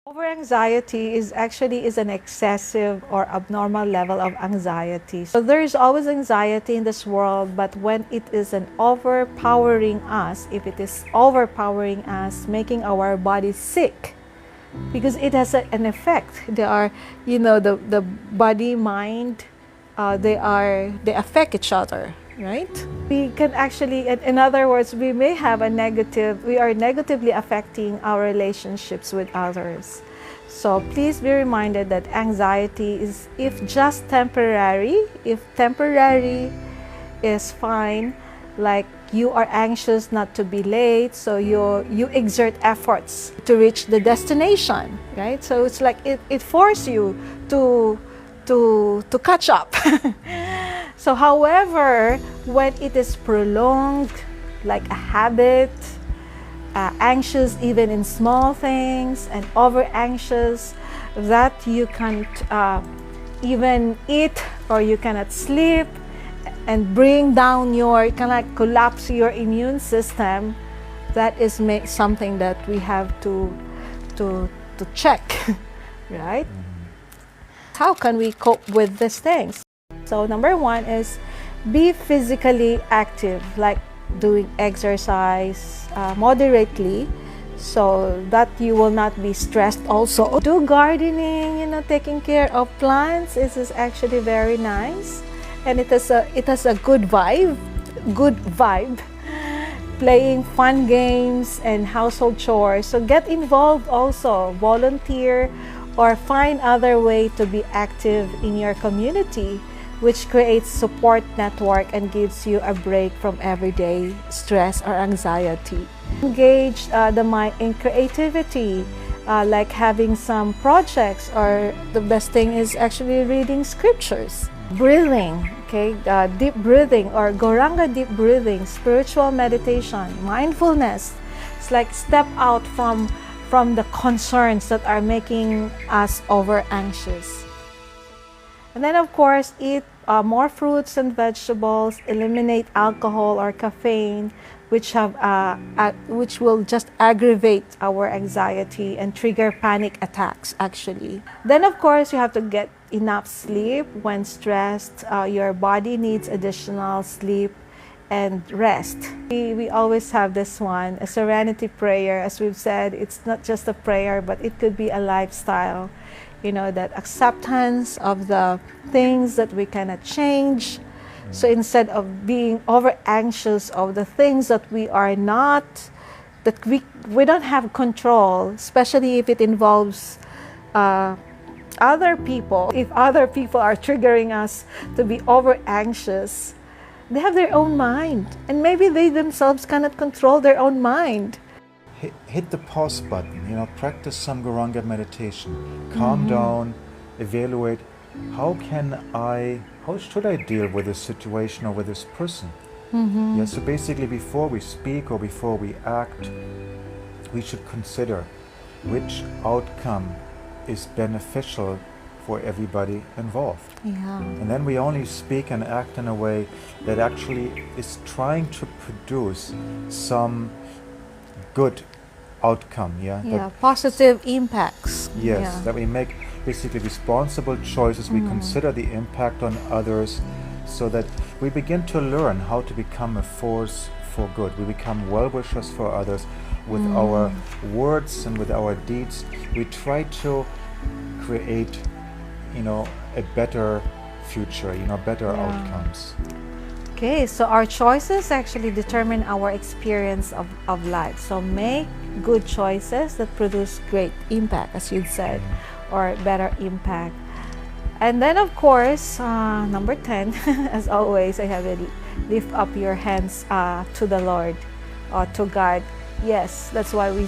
Overanxiety is an excessive or abnormal level of anxiety. So there is always anxiety in this world, but when it is overpowering us, if it is overpowering us, making our body sick, because it has an effect. They are, the body, mind, they affect each other, right? We can actually, in other words, we are negatively affecting our relationships with others. So please be reminded that anxiety is, if temporary is fine, like you are anxious not to be late, so you exert efforts to reach the destination, right? So it's like it forces you to catch up. So however, when it is prolonged, like a habit, anxious even in small things, and over anxious that you can't even eat or you cannot sleep, and bring down collapse your immune system, that is something that we have to check, right? How can we cope with these things? So number one is be physically active, like doing exercise moderately, so that you will not be stressed. Also do gardening, taking care of plants is actually very nice, and it has a good vibe. Playing fun games and household chores. So get involved also, volunteer, or find other way to be active in your community, which creates support network and gives you a break from everyday stress or anxiety. Engage the mind in creativity, like having some projects, or the best thing is actually reading scriptures. Breathing, okay, deep breathing or Goranga deep breathing, spiritual meditation, mindfulness. It's like step out from the concerns that are making us over anxious. And then of course, eat more fruits and vegetables, eliminate alcohol or caffeine, which will just aggravate our anxiety and trigger panic attacks actually. Then of course, you have to get enough sleep. When stressed, your body needs additional sleep and rest. We always have this one, a serenity prayer. As we've said, it's not just a prayer, but it could be a lifestyle. That acceptance of the things that we cannot change. So instead of being over anxious of the things that we don't have control, especially if it involves other people. If other people are triggering us to be over anxious, they have their own mind, and maybe they themselves cannot control their own mind. Hit the pause button, practice some Goranga meditation, calm down, evaluate how should I deal with this situation or with this person. Yeah, so basically before we speak or before we act, we should consider which outcome is beneficial for everybody involved. Yeah. And then we only speak and act in a way that actually is trying to produce some good outcome, positive impacts. Yes, that we make basically responsible choices. We consider the impact on others, so that we begin to learn how to become a force for good. We become well-wishers for others with our words and with our deeds. We try to create, a better future, better outcomes. Okay, so our choices actually determine our experience of life. So make good choices that produce great impact, as you said, or better impact. And then of course, number 10, as always, I have it, lift up your hands to the Lord, or to God. Yes, that's why we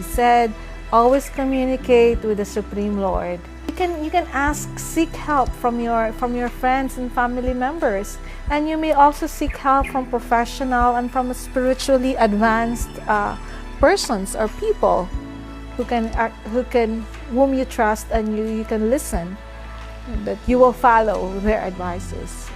said always communicate with the Supreme Lord. You can seek help from your friends and family members, and you may also seek help from professional and from spiritually advanced persons or people whom you trust, and you can listen, that you will follow their advices.